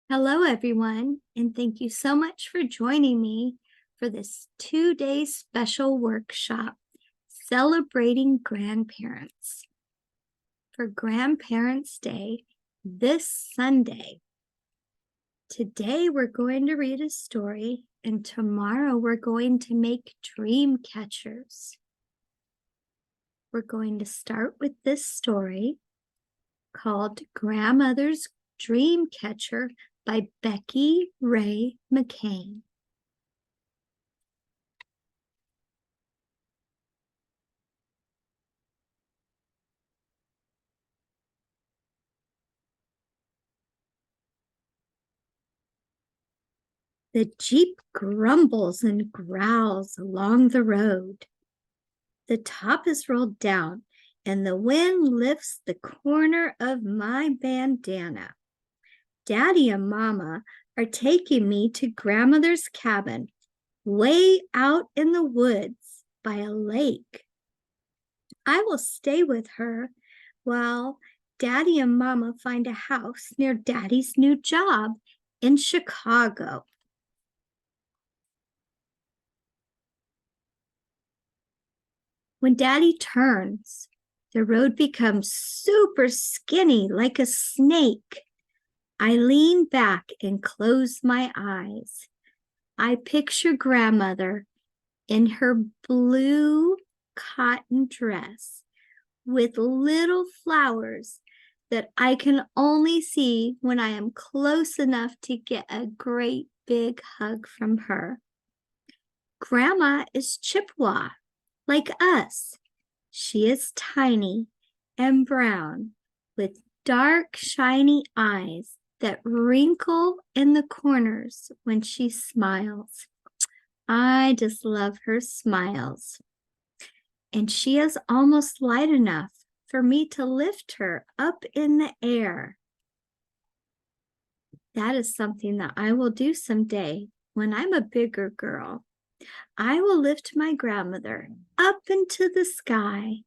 Hello, everyone, and thank you so much for joining me for this 2-day special workshop celebrating grandparents. For Grandparents' Day this Sunday. Today we're going to read a story, and tomorrow we're going to make dream catchers. We're going to start with this story called Grandmother's Dreamcatcher by Becky Ray McCain. The Jeep grumbles and growls along the road. The top is rolled down and the wind lifts the corner of my bandana. Daddy and Mama are taking me to Grandmother's cabin way out in the woods by a lake. I will stay with her while Daddy and Mama find a house near Daddy's new job in Chicago. When Daddy turns, the road becomes super skinny like a snake. I lean back and close my eyes. I picture Grandmother in her blue cotton dress with little flowers that I can only see when I am close enough to get a great big hug from her. Grandma is Chippewa, like us. She is tiny and brown with dark, shiny eyes that wrinkle in the corners when she smiles. I just love her smiles. And she is almost light enough for me to lift her up in the air. That is something that I will do someday when I'm a bigger girl. I will lift my grandmother up into the sky.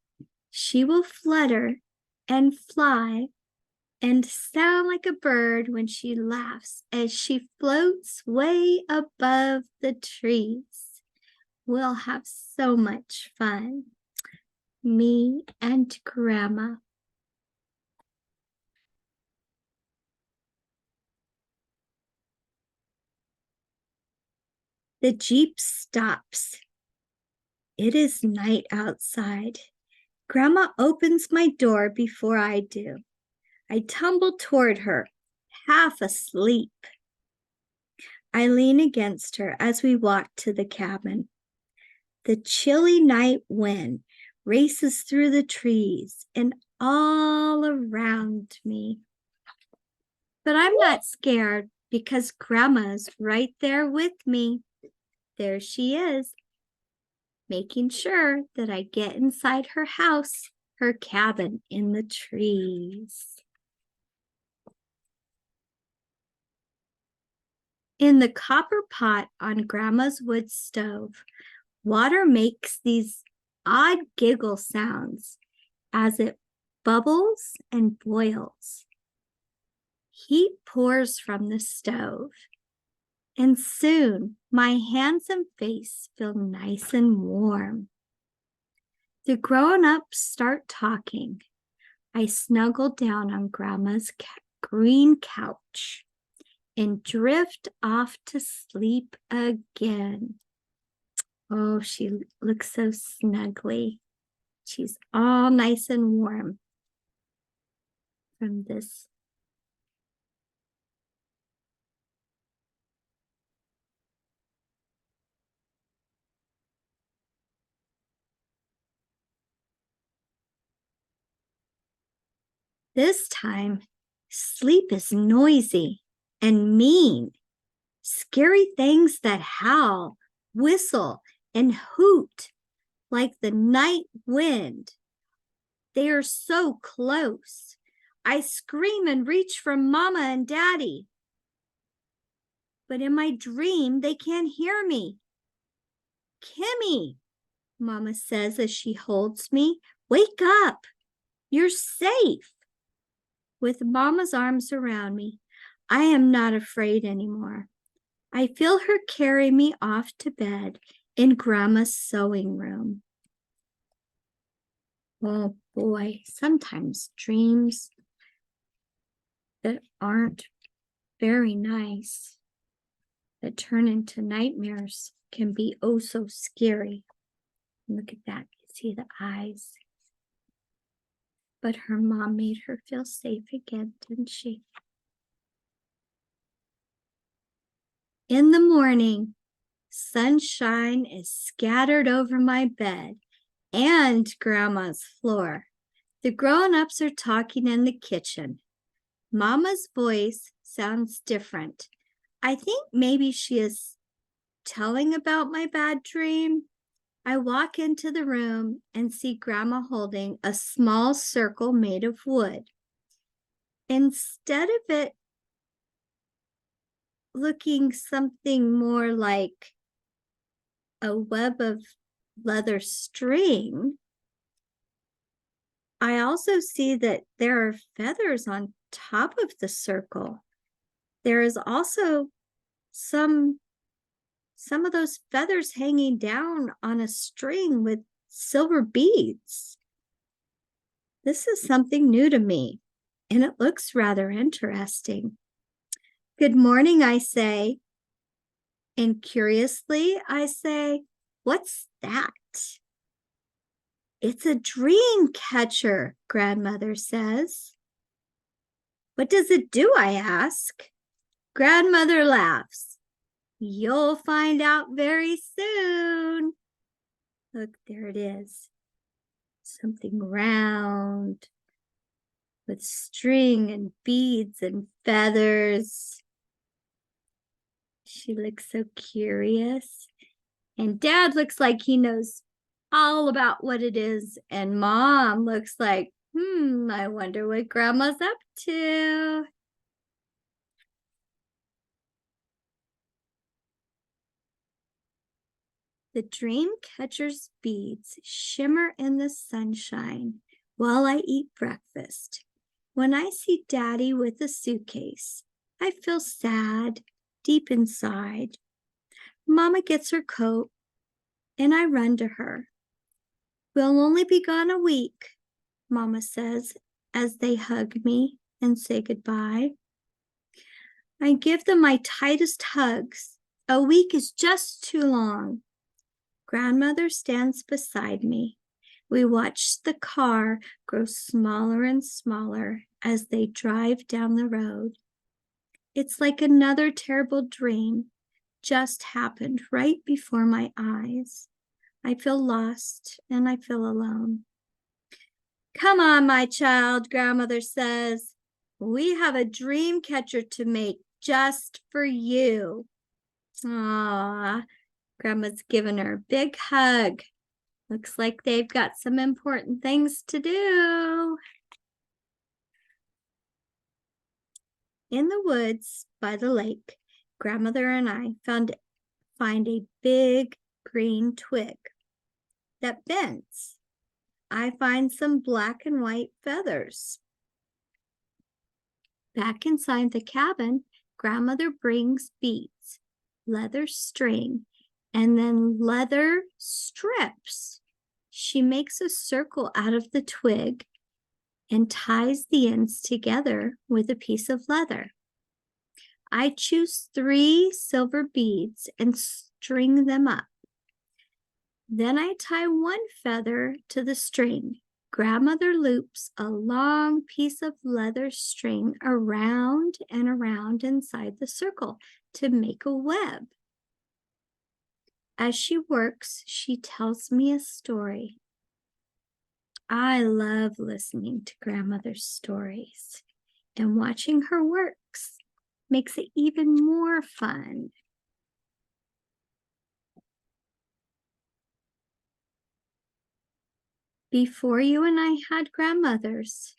She will flutter and fly and sound like a bird when she laughs as she floats way above the trees. We'll have so much fun, me and Grandma. The Jeep stops. It is night outside. Grandma opens my door before I do. I tumble toward her, half asleep. I lean against her as we walk to the cabin. The chilly night wind races through the trees and all around me. But I'm not scared because Grandma's right there with me. There she is, making sure that I get inside her house, her cabin in the trees. In the copper pot on Grandma's wood stove, water makes these odd giggle sounds as it bubbles and boils. Heat pours from the stove, and soon my hands and face feel nice and warm. The grown-ups start talking. I snuggle down on Grandma's green couch and drift off to sleep again. Oh, she looks so snuggly. She's all nice and warm from this. This time, sleep is noisy and mean. Scary things that howl, whistle, and hoot like the night wind. They are so close. I scream and reach for Mama and Daddy. But in my dream, they can't hear me. Kimmy, Mama says as she holds me, wake up. You're safe. With Mama's arms around me, I am not afraid anymore. I feel her carry me off to bed in Grandma's sewing room. Oh boy, sometimes dreams that aren't very nice, that turn into nightmares, can be oh so scary. Look at that. You see the eyes. But her mom made her feel safe again, didn't she? In the morning, sunshine is scattered over my bed and Grandma's floor. The grown-ups are talking in the kitchen. Mama's voice sounds different. I think maybe she is telling about my bad dream. I walk into the room and see Grandma holding a small circle made of wood. Instead of it looking something more like a web of leather string, I also see that there are feathers on top of the circle. There is also some of those feathers hanging down on a string with silver beads. This is something new to me, and it looks rather interesting. Good morning, I say. And curiously, I say, what's that? It's a dream catcher, Grandmother says. What does it do, I ask. Grandmother laughs. You'll find out very soon. Look, there it is. Something round with string and beads and feathers. She looks so curious. And Dad looks like he knows all about what it is. And Mom looks like, I wonder what Grandma's up to. The dream catcher's beads shimmer in the sunshine while I eat breakfast. When I see Daddy with a suitcase, I feel sad deep inside. Mama gets her coat, and I run to her. We'll only be gone a week, Mama says as they hug me and say goodbye. I give them my tightest hugs. A week is just too long. Grandmother stands beside me. We watch the car grow smaller and smaller as they drive down the road. It's like another terrible dream just happened right before my eyes. I feel lost and I feel alone. Come on, my child, Grandmother says. We have a dream catcher to make just for you. Aww, Grandma's giving her a big hug. Looks like they've got some important things to do. In the woods by the lake, Grandmother and I find a big green twig that bends. I find some black and white feathers. Back inside the cabin, Grandmother brings beads, leather string, and then leather strips. She makes a circle out of the twig and ties the ends together with a piece of leather. I choose 3 silver beads and string them up. Then I tie 1 feather to the string. Grandmother loops a long piece of leather string around and around inside the circle to make a web. As she works, she tells me a story. I love listening to Grandmother's stories, and watching her works makes it even more fun. Before you and I had grandmothers,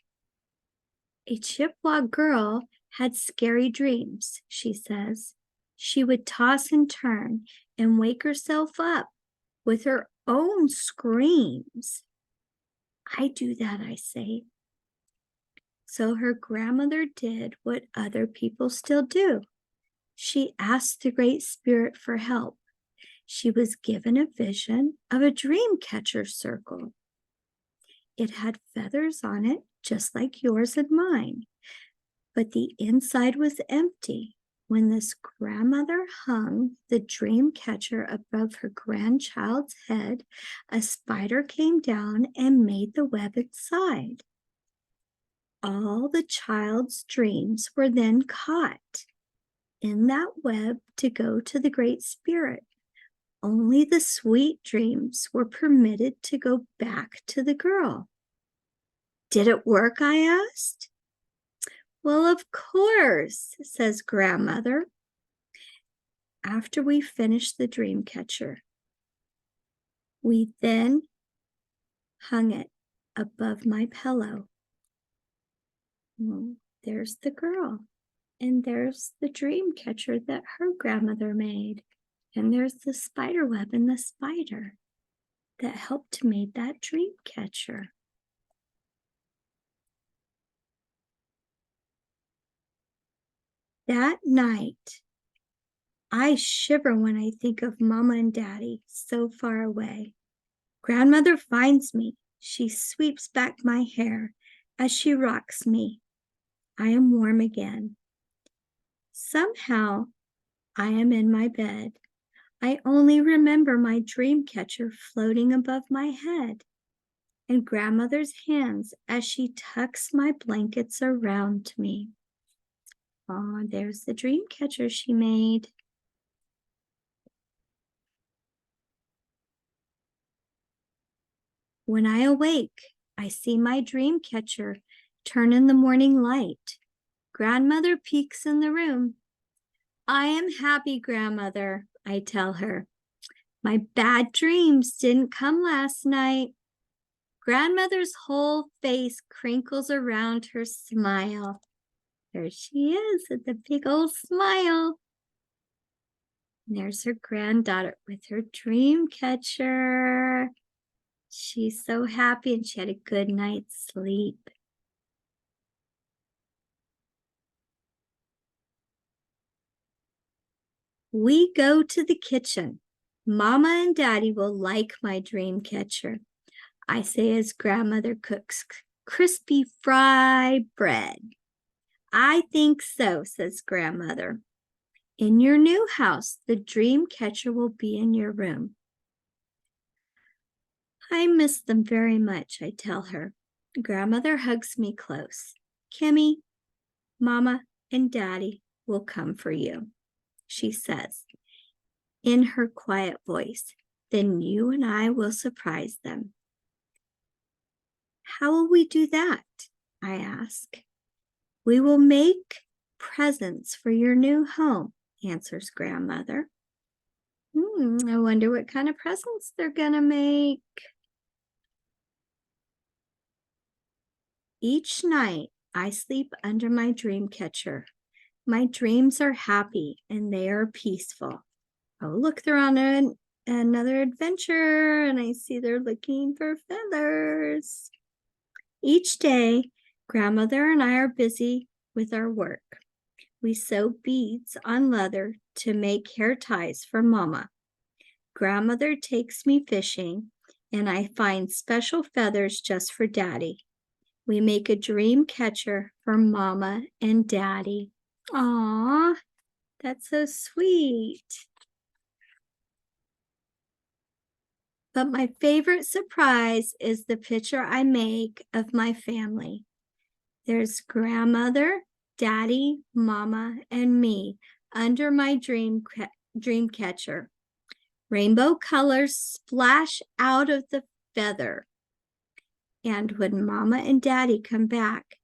a Chippewa girl had scary dreams, she says. She would toss and turn and wake herself up with her own screams. I do that, I say. So her grandmother did what other people still do. She asked the Great Spirit for help. She was given a vision of a Dreamcatcher circle. It had feathers on it, just like yours and mine, but the inside was empty. When this grandmother hung the Dreamcatcher above her grandchild's head, a spider came down and made the web inside. All the child's dreams were then caught in that web to go to the Great Spirit. Only the sweet dreams were permitted to go back to the girl. Did it work? I asked. Well, of course, says grandmother. After we finished the Dreamcatcher, we then hung it above my pillow. Well, there's the girl, and there's the Dreamcatcher that her grandmother made, and there's the spider web and the spider that helped to make that Dreamcatcher. That night, I shiver when I think of Mama and Daddy so far away. Grandmother finds me. She sweeps back my hair as she rocks me. I am warm again. Somehow, I am in my bed. I only remember my Dreamcatcher floating above my head and grandmother's hands as she tucks my blankets around me. Oh, there's the Dreamcatcher she made. When I awake, I see my Dreamcatcher turn in the morning light. Grandmother peeks in the room. I am happy, Grandmother, I tell her. My bad dreams didn't come last night. Grandmother's whole face crinkles around her smile. There she is with a big old smile. And there's her granddaughter with her Dreamcatcher. She's so happy and she had a good night's sleep. We go to the kitchen. Mama and Daddy will like my Dreamcatcher, I say as grandmother cooks crispy fried bread. I think so, says grandmother. In your new house, the Dreamcatcher will be in your room. I miss them very much, I tell her. Grandmother hugs me close. Kimmy, Mama, and Daddy will come for you, she says in her quiet voice. Then you and I will surprise them. How will we do that? I ask. We will make presents for your new home, answers grandmother. I wonder what kind of presents they're gonna make. Each night, I sleep under my Dreamcatcher. My dreams are happy and they are peaceful. Oh, look, they're on another adventure and I see they're looking for feathers. Each day, grandmother and I are busy with our work. We sew beads on leather to make hair ties for Mama. Grandmother takes me fishing and I find special feathers just for Daddy. We make a Dreamcatcher for Mama and Daddy. Aw, that's so sweet. But my favorite surprise is the picture I make of my family. There's grandmother, Daddy, Mama, and me under my Dreamcatcher. Rainbow colors splash out of the feather. And when Mama and Daddy come back,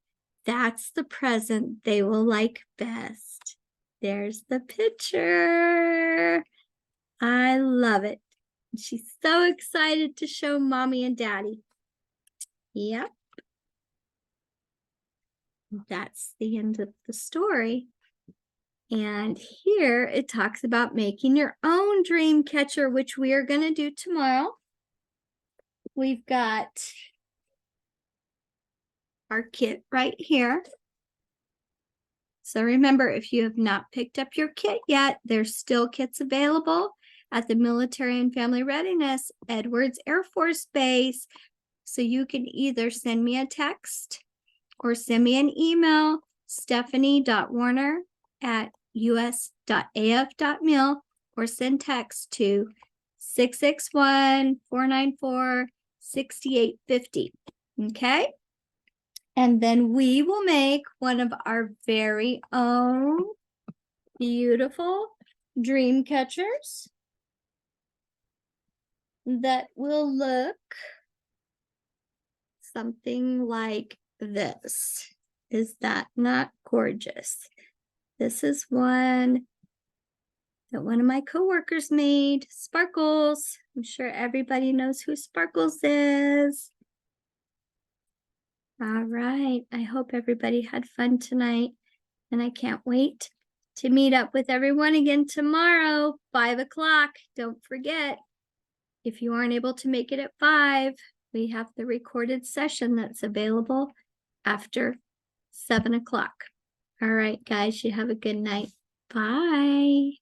that's the present they will like best. There's the picture. I love it. She's so excited to show Mommy and Daddy. Yep. That's the end of the story. And here it talks about making your own Dreamcatcher, which we are going to do tomorrow. We've got our kit right here. So remember, if you have not picked up your kit yet, there's still kits available at the Military and Family Readiness Edwards Air Force Base. So you can either send me a text or send me an email, stephanie.warner@us.af.mil, or send text to 661-494-6850. Okay? And then we will make one of our very own beautiful dream catchers that will look something like this. Is that not gorgeous? This is one that one of my coworkers made, Sparkles. I'm sure everybody knows who Sparkles is. All right, I hope everybody had fun tonight, and I can't wait to meet up with everyone again tomorrow, 5 o'clock. Don't forget, if you aren't able to make it at 5, we have the recorded session that's available after 7 o'clock. All right, guys, you have a good night. Bye.